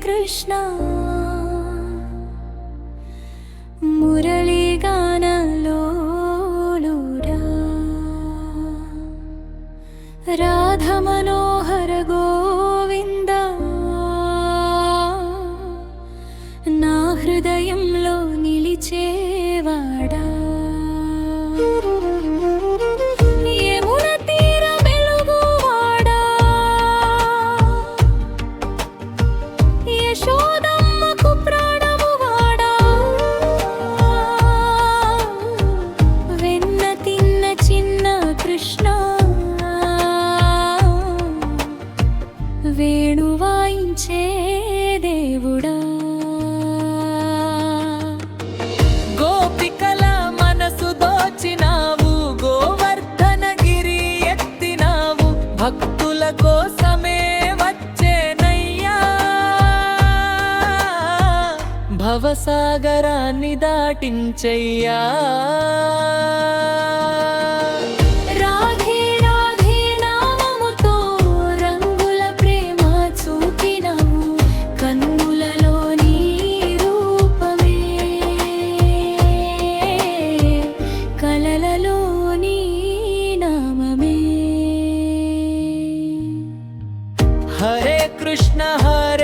కృష్ణ మురళీగానలోలుడా రాధ మనోహర గోవింద నా హృదయంలో నిలిచేవాడా యమున తీర వెలుగువాడా యశోదమ్మకు ప్రాణమువాడా వెన్న తిన్న చిన్న కృష్ణ వేణు వాయించే దేవుడా గోపికల మనసు దోచినావు గోవర్ధనగిరి ఎత్తినావు భక్తుల కోసమే వచ్చేనయ్యా భవసాగరాన్ని దాటించయ్యా రాధే రాధే నామముతో రంగుల ప్రేమ చూపినవు కన్నులలో నీ రూపమే కలలలో నీ నామమే హరే కృష్ణ హరే